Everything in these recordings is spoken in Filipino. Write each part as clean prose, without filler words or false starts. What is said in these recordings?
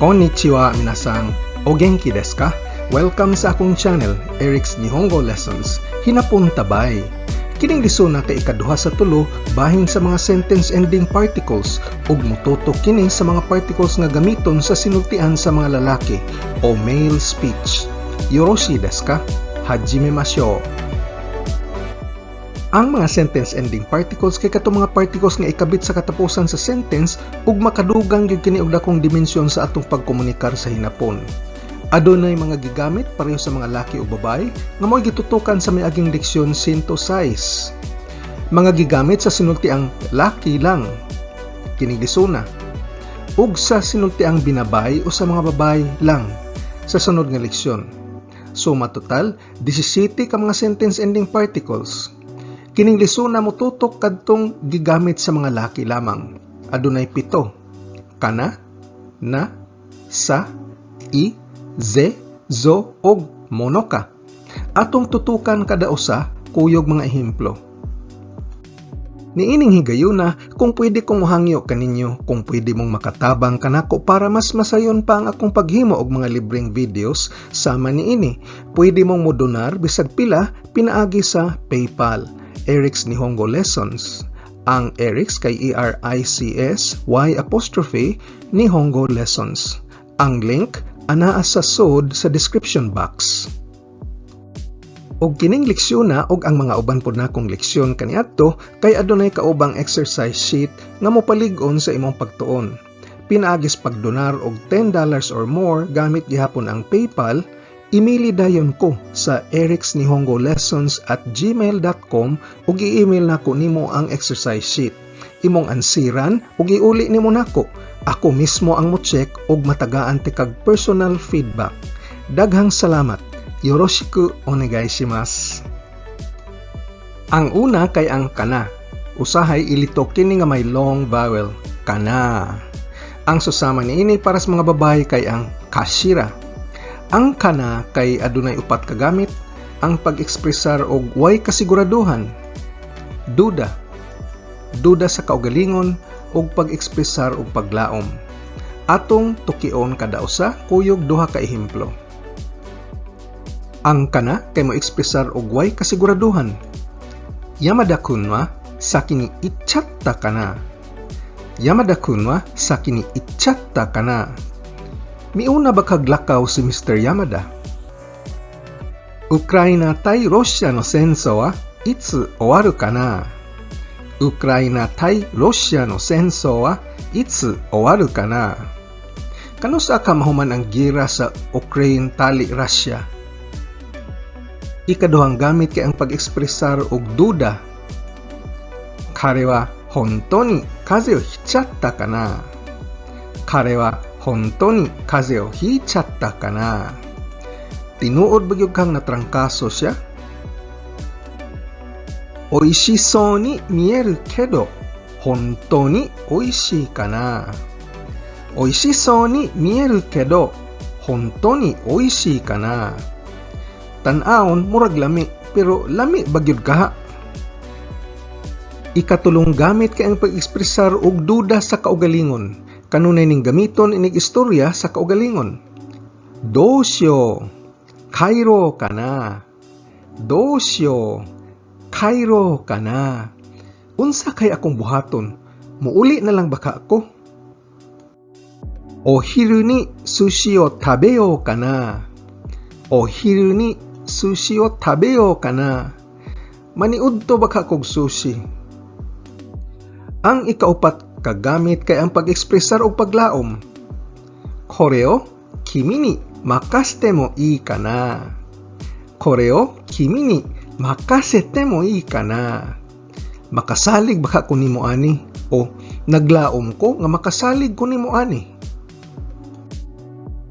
Konnichiwa minasan, o genki desu ka? Welcome sa akong channel, Eric's Nihongo Lessons, Hinapon Tabay. Kining lisona kay ikaduha sa tulo bahin sa mga sentence ending particles ug mututok kini sa mga particles nga gamiton sa sinultian sa mga lalaki o male speech. Yoroshi desu ka? Hajimemashou. Ang mga sentence ending particles kay katong mga particles nga ikabit sa katapusan sa sentence ug makadugang gyud kini og dakong dimensyon sa atong pagkomunikar sa hinapon. Adunay mga gigamit pareho sa mga laki o babae nga mo'y gitutukan sa miaging leksyon synthesize. Mga gigamit sa sinultiang laki lang, kining lisuna, ug sa sinultiang binabay o sa mga babae lang sa sunod nga leksyon. So matotal 17 ka mga sentence ending particles. Kining lisuna mo tutok kadtong gigamit sa mga laki lamang. Adunay 7. Kana, na, sa, i, ze, zo, og mono ka. Atong tutukan kada usa kuyog mga ehemplo. Niining higayuna kung pwede kong muhangyo kaninyo kung pwede mong makatabang kanako para mas masayon pa ang akong paghimo og mga libreng videos sama niini. Pwede mong modonar bisag pila pinaagi sa PayPal. Eric's Nihongo Lessons. Ang Eric's kay ERICS Y' Nihongo Lessons. Ang link anaa sa sod sa description box. Og kining leksyon og ang mga uban pod nakong leksyon kaniadto kay adunay kaubang exercise sheet nga mopalig-on sa imong pagtuon. Pinaagis pagdonar og $10 or more gamit gihapon ang PayPal. Imili dayon ko sa ericsnihongolessons@gmail.com ug i-email nako nimo ang exercise sheet. Imong ansiran ug iuli nimo nako. Ako mismo ang mo-check ug matagaan ti kag personal feedback. Daghang salamat. Yoroshiku onegai shimasu. Ang una kay ang kana. Usahay ilitok kini nga may long vowel, kana. Ang susama niini para sa mga babae kay ang kashira. Ang kana kay adunay upat ka gamit, ang pag-ekspresar og way kasiguraduhan, duda, duda sa kaugalingon og pag-ekspresar og paglaom. Atong tukion kada usa kuyog duha ka ehemplo. Ang kana kay mo ekspresar og way kasiguraduhan. Yamada-kun wa saki ni ichatta kana. Yamada-kun wa saki ni ichatta kana. Miuna ba kaglakaw si Mr. Yamada? Ukraina tai Russia no senso wa itsu owaru kana? Ukraina tai Russia no senso wa itsu owaru kana? Kano sa ka mahuman ang gira sa Ukraine tali Russia? Ikaduhang gamit kay ang pag-ekspresar og duda. Kare wa hontou ni kaze o hichatta kana? Kare wa hontou ni kaze o hichatta kana? Tinuod ba gyud kang natrangkaso siya? Oishisou ni mieru kedo, hontou ni oishii kana? Oishisou ni mieru kedo, hontou ni oishii kana? Tan-aon murag lami, pero lami ba gyud kaha? Ikatulong gamit kay ang pag-ekspresar og duda sa kaugalingon. Kanunay ning gamiton inig istorya sa kaugalingon. Dousyo, kairo kana? Dousyo, kairo kana? Unsa kay akong buhaton? Muuli na lang baka ako? O hiru ni sushi o tabeyo kana? O hiru ni sushi o tabeyo kana? Maniudto baka kog sushi? Ang ikaupat kagamit kay ang pag-ekspresar og paglaom. Kore o kimi ni makasete mo ii kana? Kore o kimi ni makasete mo ii kana? Makasalig baka ko nimo ani? O naglaom ko nga makasalig ko nimo ani?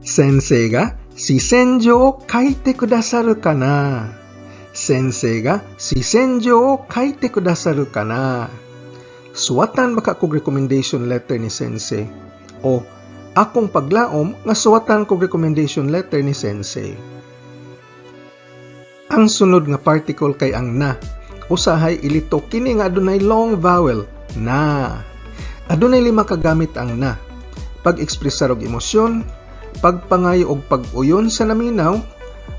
Sensei ga shisenjo o kaite kudasaru kana? Sensei ga shisenjo o kaite kudasaru kana? Suwatan baka kog recommendation letter ni sensei? O akong paglaom nga suwatan kog recommendation letter ni sensei? Ang sunod nga particle kay ang na. Usahay ilitok kini nga adunay long vowel, na. Adunay 5 ka gamit ang na. Pag-ekspresar og emosyon, pagpangayo og pag-uyon sa naminaw,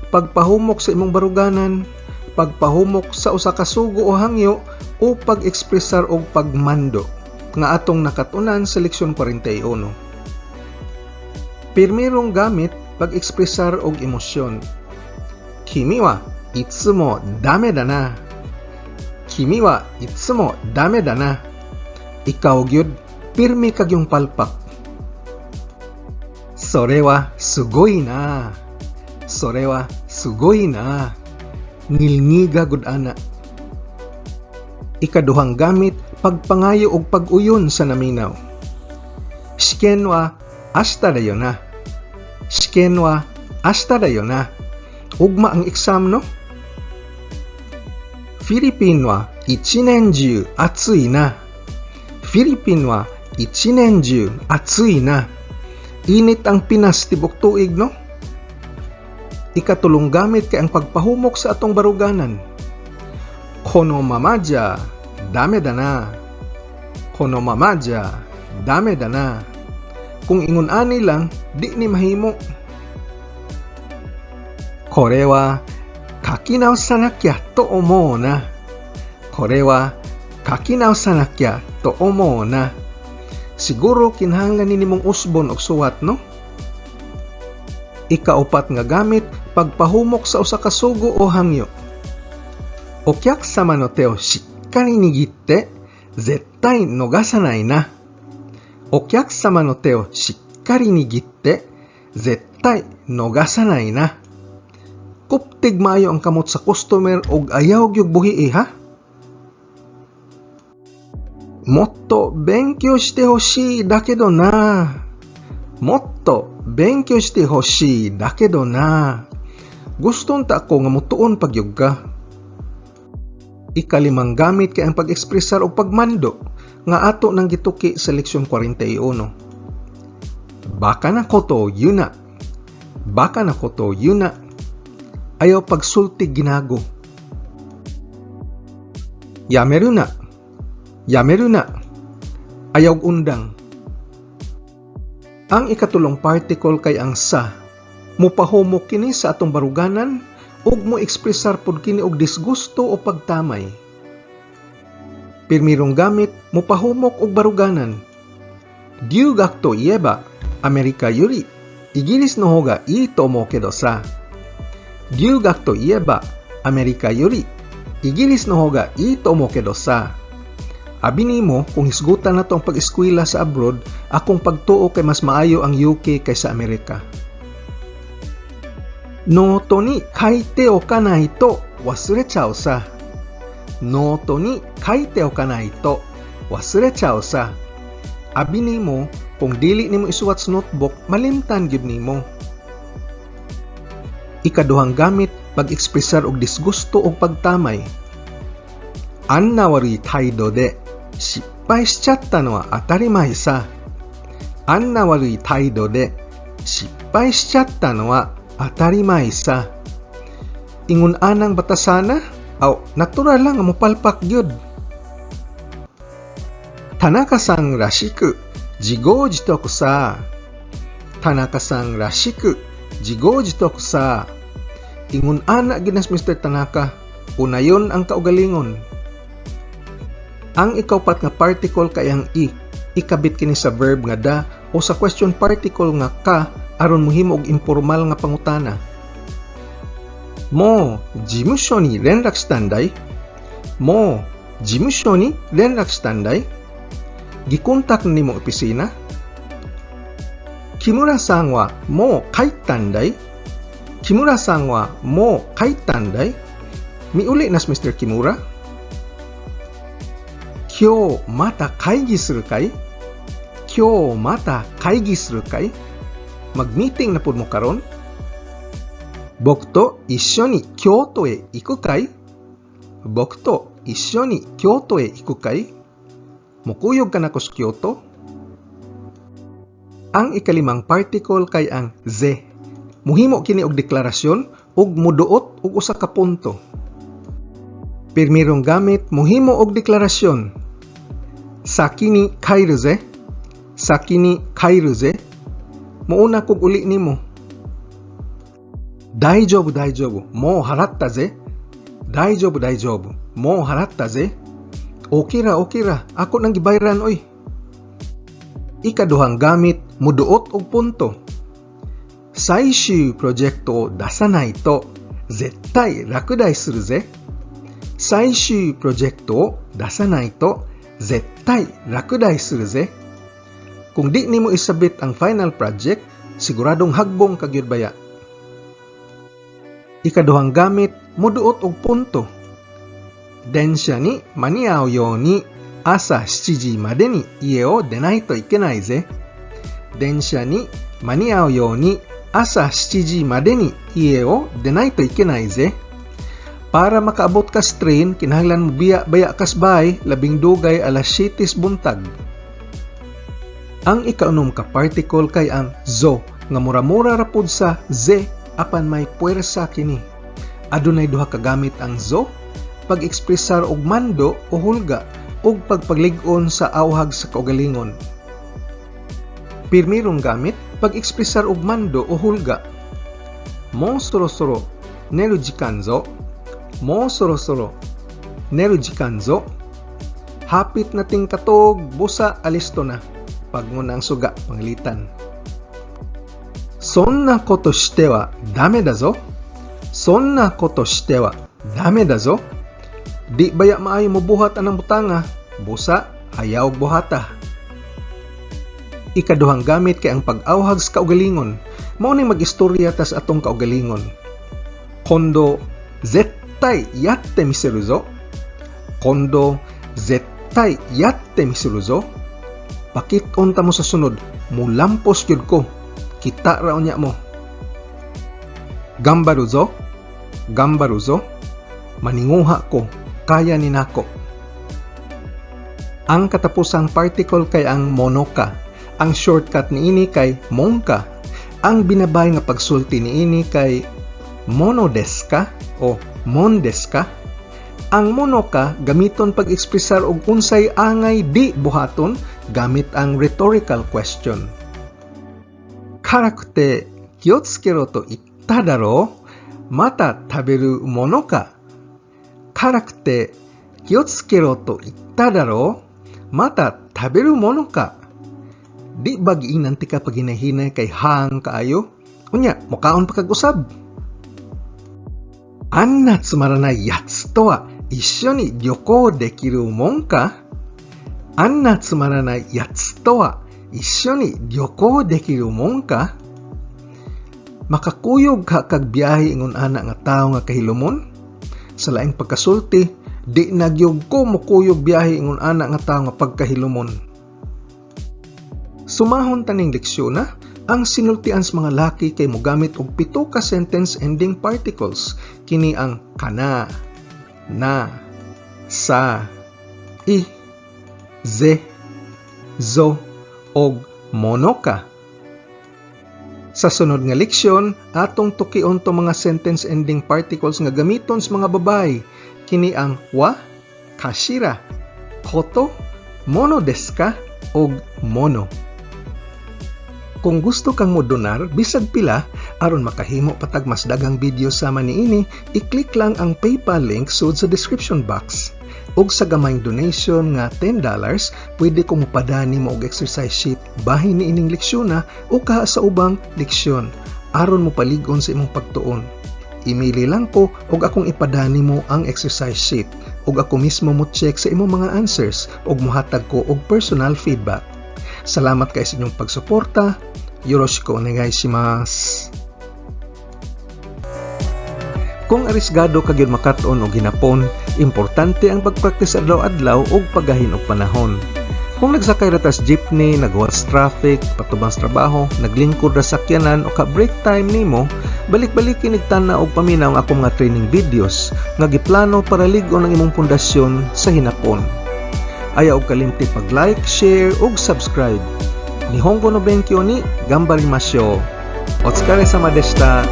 pagpahumok sa imong baruganan, pagpahumok sa usa ka sugo o hangyo, o pag-ekspresar og pagmando nga atong nakatunan sa leksyon 41. Pirmirong gamit pag-ekspresar og emosyon. Kimi wa itsumo dame da na. Kimi wa itsumo dame da na. Ikaw gyud pirmi kag yung palpak. Sore wa sugoi na. Sore wa sugoi na. Ngilngiga gud ana. Ikaduhang gamit pagpangayo og pag-uyon sa naminaw. Shiken wa ashita da yo na. Shiken wa ashita da yo na. Ugma ang exam no? Philippine wa 1年中暑いな。Philippine wa 1年中暑いな. Init ang Pinas tibok tuig no? Ikatulong gamit kay ang pagpahumok sa atong baruganan. Kono mama ja dame da na. Kono mama ja dame da na. Kung ingon ani lang, di ni mahimo. Kore wa kakinaosanakya to omou na. Kore wa kakinaosanakya to omou na. Siguro kinahanglan ni nimong usbon og suwat no? Ikaupat nga gamit pagpahumok sa usa ka sugo o hangyo. Okyakusama no te o shikkari nigitte zettai nogasanai na. Okyakusama no te o shikkari nigitte zettai nogasanai na. Kuptig maayo ang kamot sa customer og ayaw gyud buhi ha? Motto benkyou shite hoshii dakedo na. Motto benkyou shite hoshii dakedo na. Guston ta ako nga mutuon pagyug ka. Ikalimang gamit kay ang pag-ekspresar o pagmando nga ato nang gituki sa leksyon 41. Baka na koto yuna. Baka na koto yuna. Ayaw pagsultig ginago. Yameru na. Yameru na. Ayaw undang. Ang ikatulong particle kay ang sa. Mupahumok kini sa atong baruganan ug mo ekspresar pod kini og disgusto o pagtamay. Pirmirong gamit mupahumok og baruganan. Ryugak to ieba Amerika yuri igilis no hoga ii to omou kedo sa. Ryugak to ieba Amerika yuri igilis no hoga ii to omou kedo sa. Abi nimo kung hisgutan na to ang pag-eskwela sa abroad, akong pagtuo kay mas maayo ang UK kaysa Amerika. Noto ni kaite okanai to wasurechau sa. Noto ni kaite okanai to wasurechau sa. Abi nimo kung dili nimo isuwat sa notebook, malimtan gyud nimo. Ikaduhang gamit pag-ekspresar og disgusto o pagtamay. Anna warui taido de 失敗しちゃったのは当たり前さ。あんな悪い態度で失敗しちゃったのは当たり前さ。Ingon anang batasana? Aw, natural lang ang mupalpak gyud. Tanaka-san rashiku, jigojitoku sa. Tanaka-san rashiku, jigojitoku sa. Ingon ana ginas Mr. Tanaka, unayon ang kaugalingon. Ang ikaupat nga particle kay ang i, ikabit kini sa verb nga da o sa question particle nga ka aron mohimo og informal nga pangutana. Mo jimusho ni renrak shitandai? Mo jimusho ni renrak shitandai? Gikontak nimo opisina? Kimura-san wa mou kaitandai? Kimura-san wa mou kaitandai? Miuli nas Mr. Kimura? Kyou mata kaigi suru kai? Kyou mata kaigi suru kai? Mag-meeting na pud mo karon? Boku to issho ni Kyoto e iku kai? Boku to issho ni Kyoto e iku kai? Mukuyog ka na ko sa Kyoto? Ang ikalimang particle kay ang ze. Muhimo kini og deklarasyon ug muduot og usa ka punto. Pirmirong gamit muhimo og deklarasyon. Saki ni kairu ze. Saki ni kairu ze. Muuna kog uli nimo. Daijobu, daijobu. Mou haratta ze. Daijobu, daijobu. Mou haratta ze. Okay ra. Ako nang gibayran, oy. Ikaduhang gamit, muduot og punto. Saishū projecto o dasanai to zettai rakudai suru ze. Saishū projecto o dasanai to zettai rakudai suru ze. Kung di nimo isabit ang final project, siguradong hagbong kagyud baya. Ikaduhang gamit, muduot og punto. Densha ni maniau you ni asa 7時までに家を出ないといけないぜ。電車に間に合うように朝7時までに家を出ないといけないぜ. Para makaabot ka sa train, kinahanglan mo baya kas bahay, labing dugay alas 7 buntag. Ang ikaunom ka particle kay ang zo, nga mura-mura rapod sa ze, apan may puwersa kini. Adunay duha ka gamit ang zo, pag-ekspresar og mando o hulga, ug pagpaglig-on sa awhag sa kaugalingon. Pirmirong gamit, pag-ekspresar og mando o hulga. Mo soro-soro neru jikan zo. Mo soro-soro neru jikan zo. Hapit nating katog, busa alisto na. Pagnguna ang suga, pangilitan. Sonna koto shite wa dame da zo. Sonna koto shite wa dame da zo. Di baya maayo mo buhat anang butanga, busa ayaw buhata. Ikaduhang gamit kay ang pag-awhag sa kaugalingon. Mao ni mag-istorya tas atong kaugalingon. Kondo zettai yatte miseru zo. Kondo zettai yatte miseru zo. Pakit-on ta mo sa sunod, mulampos gyud ko. Kita ra unya mo. Gambaru zo. Gambaru zo. Maninguha ko. Kaya ni nako. Ang katapusang particle kay ang monoka. Ang shortcut niini kay monka. Ang binabay nga pagsulti niini kay mono desu ka o mon desu ka. Ang monoka gamiton pag-ekspresar og unsay angay di buhaton gamit ang rhetorical question. Karakute kiyotsukeru to itta daro, mata taberu mono ka? Karakute kiyotsukeru to itta daro, mata taberu mono ka? Di ba giinan ti ka paginahinay kay hang kaayo? Unya, mukaon pa kag-usab. Anna tsumaranai yatsu to wa issho ni ryokou dekiru mon ka? Anna tsumaranai yatsu to wa issho ni ryokou dekiru mon ka? Makakuyog ka kag biyahe ingon ana nga tawo nga kahilumon? Sa laing pagkasulti, di nagyog ko mukuyog biyahe ingon ana nga tawo nga pagkahilumon. Sumahon taning leksyon na, ang sinultian sa mga laki kay mogamit og 7 ka sentence ending particles. Kini ang kana, na, sa, i, ze, zo, og mono ka. Sa sunod nga leksyon, atong tukion to mga sentence ending particles nga gamiton sa mga babay. Kini ang wa, kashira, koto, mono desu ka, og mono. Kung gusto kang modonar, bisag pila, aron makahimo patag mas dagang video sama niini, i-click lang ang PayPal link sud sa description box. Ug sa gamayng donation nga $10, pwede kong mupadani mo og exercise sheet bahin niining leksyon na o kaha sa ubang leksyon, aron mo paligon sa imong pagtuon. Imili lang ko og akong ipadani mo ang exercise sheet, ug ako mismo mo check sa imong mga answers ug mohatag ko og personal feedback. Salamat kay sa inyong pagsuporta. Yoroshiku onegai shimasu. Kung arisgado ka gyud makat-on og hinapon, importante ang pagpractice adlaw-adlaw og paggahin og panahon. Kung nagsakay ra tas jeepney, nagwas traffic, patubang sa trabaho, naglingkod ra sakyanan o ka break time nimo, balik-balik kinigtana og paminaw ang akong mga training videos nga giplano para lig-on ang imong pundasyon sa hinapon. Ayaw og kalimti pag-like, share ug subscribe. Nihongo no benkyo ni ganbarimashou. Otsukare sama deshita.